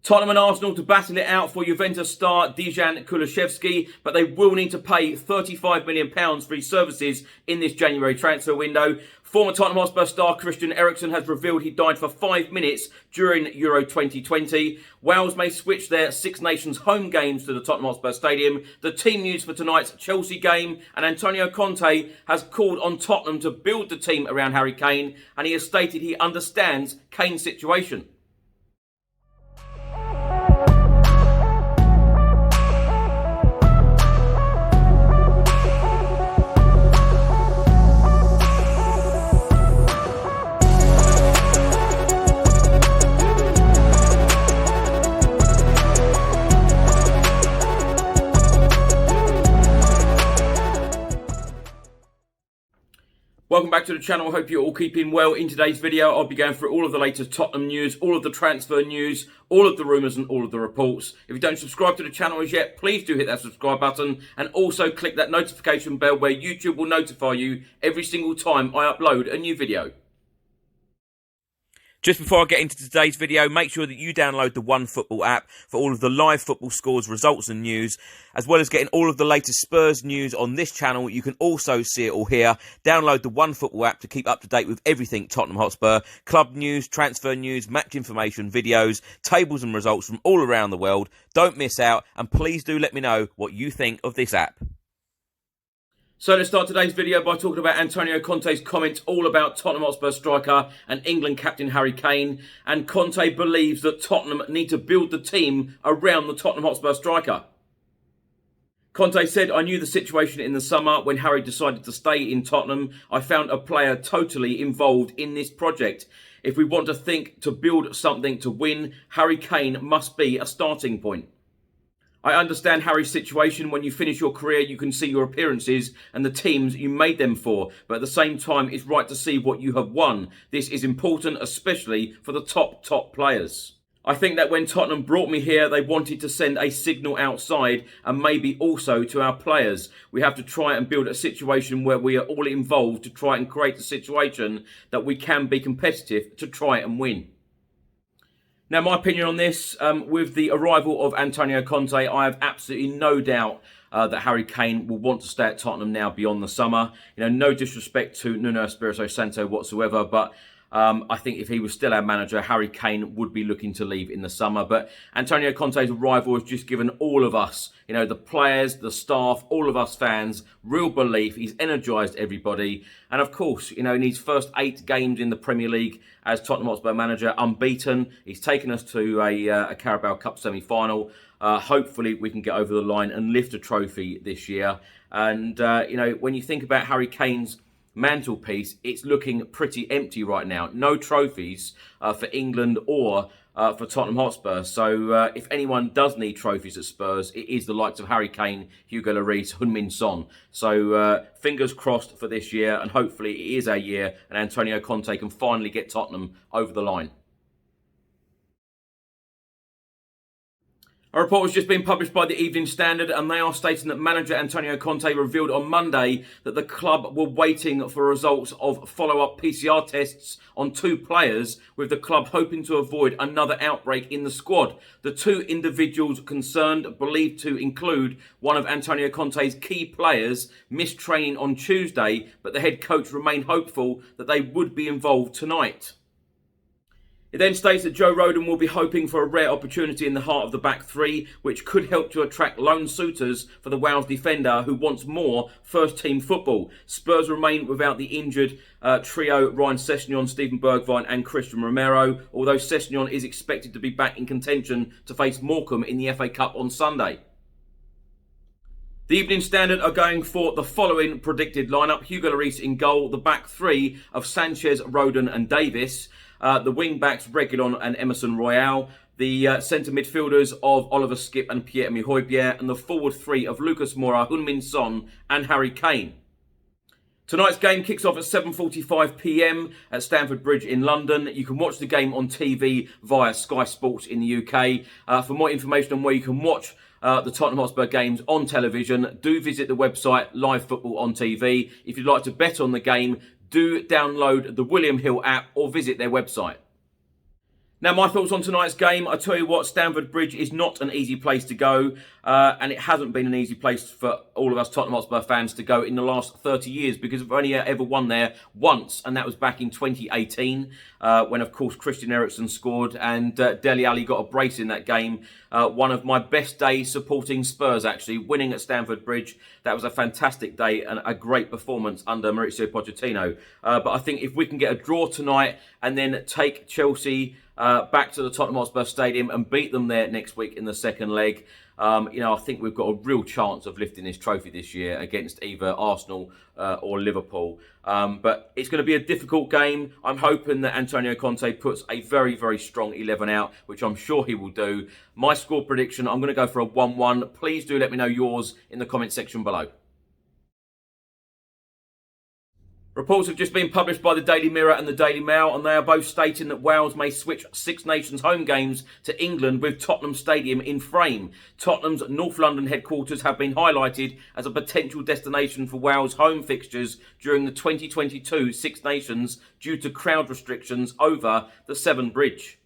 Tottenham and Arsenal to battle it out for Juventus star Dejan Kulusevski, but they will need to pay £35 million for his services in this January transfer window. Former Tottenham Hotspur star Christian Eriksen has revealed he died for 5 minutes during Euro 2020. Wales may switch their Six Nations home games to the Tottenham Hotspur Stadium. The team news for tonight's Chelsea game, and Antonio Conte has called on Tottenham to build the team around Harry Kane, and he has stated he understands Kane's situation. Welcome back to the channel. I hope you're all keeping well. In today's video, I'll be going through all of the latest Tottenham news, all of the transfer news, all of the rumours and all of the reports. If you don't subscribe to the channel as yet, please do hit that subscribe button and also click that notification bell where YouTube will notify you every single time I upload a new video. Just before I get into today's video, make sure that you download the OneFootball app for all of the live football scores, results and news, as well as getting all of the latest Spurs news on this channel. You can also see it all here. Download the OneFootball app to keep up to date with everything Tottenham Hotspur, club news, transfer news, match information, videos, tables and results from all around the world. Don't miss out, and please do let me know what you think of this app. So let's start today's video by talking about Antonio Conte's comments all about Tottenham Hotspur striker and England captain Harry Kane. And Conte believes that Tottenham need to build the team around the Tottenham Hotspur striker. Conte said, "I knew the situation in the summer when Harry decided to stay in Tottenham. I found a player totally involved in this project. If we want to think to build something to win, Harry Kane must be a starting point. I understand Harry's situation. When you finish your career, you can see your appearances and the teams you made them for. But at the same time, it's right to see what you have won. This is important, especially for the top players. I think that when Tottenham brought me here, they wanted to send a signal outside and maybe also to our players. We have to try and build a situation where we are all involved to try and create a situation that we can be competitive to try and win." Now, my opinion on this, with the arrival of Antonio Conte, I have absolutely no doubt that Harry Kane will want to stay at Tottenham now beyond the summer. You know, no disrespect to Nuno Espirito Santo whatsoever, but I think if he was still our manager, Harry Kane would be looking to leave in the summer. But Antonio Conte's arrival has just given all of us, you know, the players, the staff, all of us fans, real belief. He's energised everybody. And of course, you know, in his first 8 games in the Premier League as Tottenham Hotspur manager, unbeaten. He's taken us to a Carabao Cup semi-final. Hopefully we can get over the line and lift a trophy this year. And, you know, when you think about Harry Kane's mantelpiece, it's looking pretty empty right now. No trophies for England or for Tottenham Hotspur. So if anyone does need trophies at Spurs, it is the likes of Harry Kane, Hugo Lloris, Heung-min Son. So fingers crossed for this year, and hopefully it is our year and Antonio Conte can finally get Tottenham over the line. A report has just been published by the Evening Standard, and they are stating that manager Antonio Conte revealed on Monday that the club were waiting for results of follow-up PCR tests on 2 players, with the club hoping to avoid another outbreak in the squad. The 2 individuals concerned, believed to include one of Antonio Conte's key players, missed training on Tuesday, but the head coach remained hopeful that they would be involved tonight. It then states that Joe Rodon will be hoping for a rare opportunity in the heart of the back 3, which could help to attract lone suitors for the Wales defender who wants more first-team football. Spurs remain without the injured trio Ryan Sessegnon, Steven Bergwijn and Christian Romero, although Sessegnon is expected to be back in contention to face Morecambe in the FA Cup on Sunday. The Evening Standard are going for the following predicted lineup: Hugo Lloris in goal, the back 3 of Sanchez, Rodon and Davis, the wing-backs Reguilon and Emerson Royal, the centre midfielders of Oliver Skipp and Pierre-Emile Højbjerg, and the forward 3 of Lucas Moura, Heung-min Son and Harry Kane. Tonight's game kicks off at 7:45 p.m. at Stamford Bridge in London. You can watch the game on TV via Sky Sports in the UK. For more information on where you can watch the Tottenham Hotspur games on television, do visit the website Live Football on TV. If you'd like to bet on the game, do download the William Hill app or visit their website. Now, my thoughts on tonight's game. I tell you what, Stamford Bridge is not an easy place to go, and it hasn't been an easy place for all of us Tottenham Hotspur fans to go in the last 30 years, because we've only ever won there once, and that was back in 2018, when, of course, Christian Eriksen scored, and Dele Alli got a brace in that game. One of my best days supporting Spurs, actually, winning at Stamford Bridge. That was a fantastic day and a great performance under Mauricio Pochettino. But I think if we can get a draw tonight and then take Chelsea back to the Tottenham Hotspur Stadium and beat them there next week in the second leg, I think we've got a real chance of lifting this trophy this year against either Arsenal or Liverpool. But it's going to be a difficult game. I'm hoping that Antonio Conte puts a very, very strong 11 out, which I'm sure he will do. My score prediction, I'm going to go for a 1-1. Please do let me know yours in the comment section below. Reports have just been published by the Daily Mirror and the Daily Mail, and they are both stating that Wales may switch Six Nations home games to England with Tottenham Stadium in frame. Tottenham's North London headquarters have been highlighted as a potential destination for Wales home fixtures during the 2022 Six Nations due to crowd restrictions over the Severn Bridge.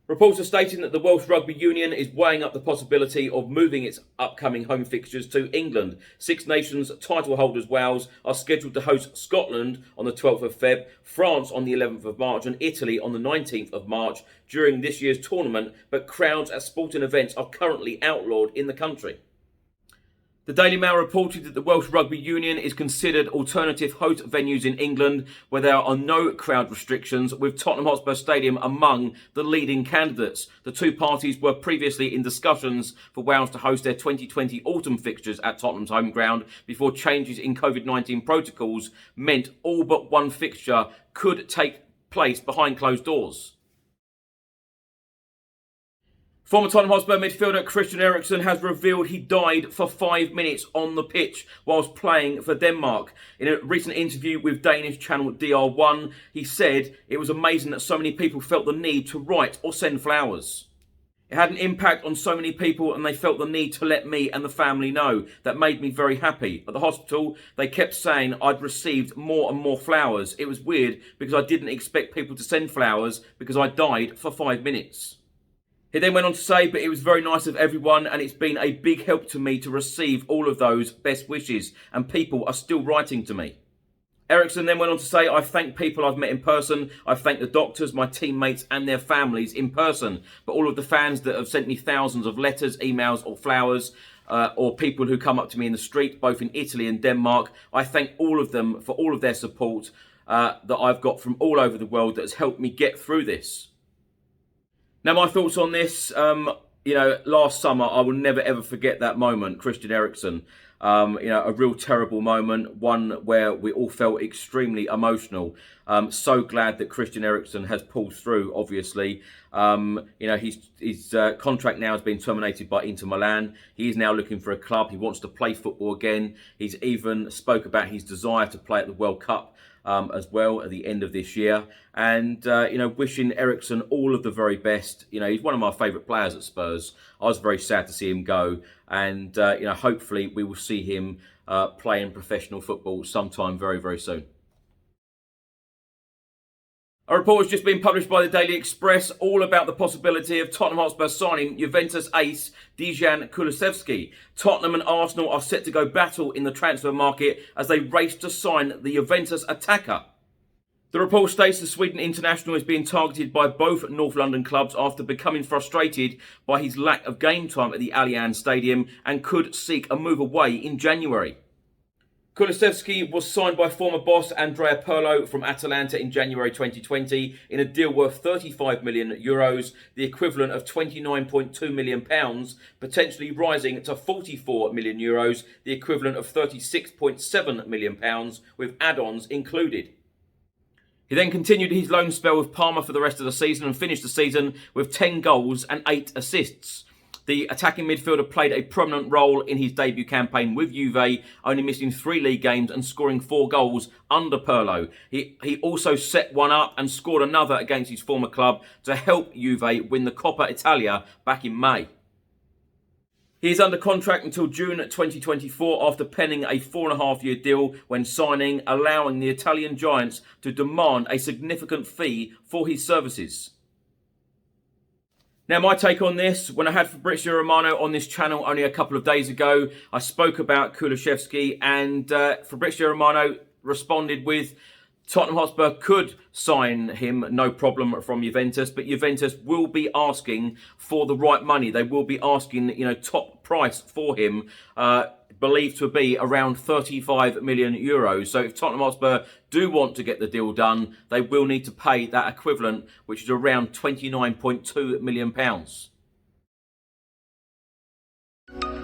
Reports are stating that the Welsh Rugby Union is weighing up the possibility of moving its upcoming home fixtures to England. Six Nations title holders Wales are scheduled to host Scotland on the 12th of Feb, France on the 11th of March and Italy on the 19th of March during this year's tournament, but crowds at sporting events are currently outlawed in the country. The Daily Mail reported that the Welsh Rugby Union is considered alternative host venues in England where there are no crowd restrictions, with Tottenham Hotspur Stadium among the leading candidates. The two parties were previously in discussions for Wales to host their 2020 autumn fixtures at Tottenham's home ground before changes in COVID-19 protocols meant all but one fixture could take place behind closed doors. Former Tottenham Hotspur midfielder Christian Eriksen has revealed he died for 5 minutes on the pitch whilst playing for Denmark. In a recent interview with Danish channel DR1, he said it was amazing that so many people felt the need to write or send flowers. It had an impact on so many people and they felt the need to let me and the family know. That made me very happy. At the hospital, they kept saying I'd received more and more flowers. It was weird because I didn't expect people to send flowers because I died for 5 minutes. He then went on to say, but it was very nice of everyone and it's been a big help to me to receive all of those best wishes and people are still writing to me. Eriksen then went on to say, I thank people I've met in person. I thank the doctors, my teammates and their families in person. But all of the fans that have sent me thousands of letters, emails or flowers, or people who come up to me in the street, both in Italy and Denmark, I thank all of them for all of their support that I've got from all over the world that has helped me get through this. Now, my thoughts on this, last summer, I will never, ever forget that moment, Christian Eriksen. A real terrible moment, one where we all felt extremely emotional. So glad that Christian Eriksen has pulled through, obviously. His contract now has been terminated by Inter Milan. He is now looking for a club. He wants to play football again. He's even spoke about his desire to play at the World Cup as well at the end of this year. And, wishing Eriksen all of the very best. He's one of my favourite players at Spurs. I was very sad to see him go. And, hopefully we will see him playing professional football sometime very, very soon. A report has just been published by the Daily Express all about the possibility of Tottenham Hotspur signing Juventus ace Dejan Kulusevski. Tottenham and Arsenal are set to go battle in the transfer market as they race to sign the Juventus attacker. The report states the Sweden international is being targeted by both North London clubs after becoming frustrated by his lack of game time at the Allianz Stadium and could seek a move away in January. Kulusevski was signed by former boss Andrea Pirlo from Atalanta in January 2020 in a deal worth €35 million, the equivalent of £29.2 million, potentially rising to €44 million, the equivalent of £36.7 million, with add-ons included. He then continued his loan spell with Parma for the rest of the season and finished the season with 10 goals and 8 assists. The attacking midfielder played a prominent role in his debut campaign with Juve, only missing 3 league games and scoring 4 goals under Pirlo. He also set one up and scored another against his former club to help Juve win the Coppa Italia back in May. He is under contract until June 2024 after penning a 4.5-year deal when signing, allowing the Italian giants to demand a significant fee for his services. Now, my take on this, when I had Fabrizio Romano on this channel only a couple of days ago, I spoke about Kulusevski, and Fabrizio Romano responded with Tottenham Hotspur could sign him, no problem, from Juventus, but Juventus will be asking for the right money. They will be asking, top price for him, believed to be around 35 million euros. So if Tottenham Hotspur do want to get the deal done, they will need to pay that equivalent, which is around £29.2 million.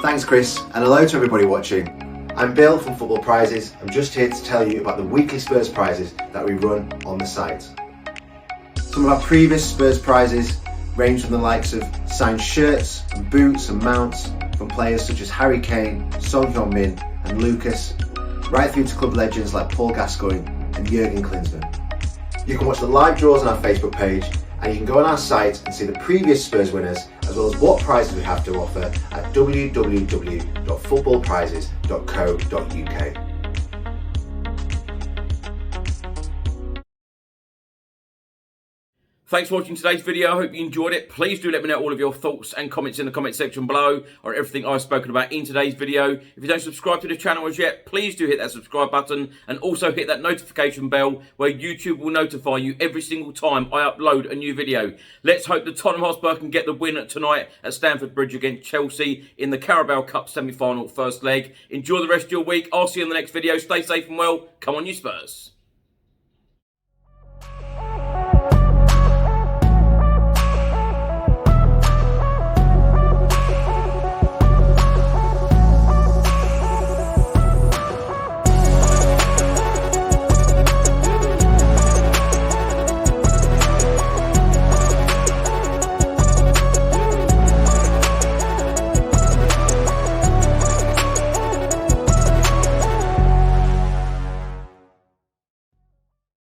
Thanks, Chris, and hello to everybody watching. I'm Bill from Football Prizes. I'm just here to tell you about the weekly Spurs prizes that we run on the site. Some of our previous Spurs prizes range from the likes of signed shirts and boots and mounts from players such as Harry Kane, Son Heung-min and Lucas, right through to club legends like Paul Gascoigne and Jurgen Klinsmann. You can watch the live draws on our Facebook page, and you can go on our site and see the previous Spurs winners, as well as what prizes we have to offer at www.footballprizes.co.uk. Thanks for watching today's video. I hope you enjoyed it. Please do let me know all of your thoughts and comments in the comment section below on everything I've spoken about in today's video. If you don't subscribe to the channel as yet, please do hit that subscribe button and also hit that notification bell where YouTube will notify you every single time I upload a new video. Let's hope the Tottenham Hotspur can get the win tonight at Stamford Bridge against Chelsea in the Carabao Cup semi-final first leg. Enjoy the rest of your week. I'll see you in the next video. Stay safe and well. Come on, you Spurs.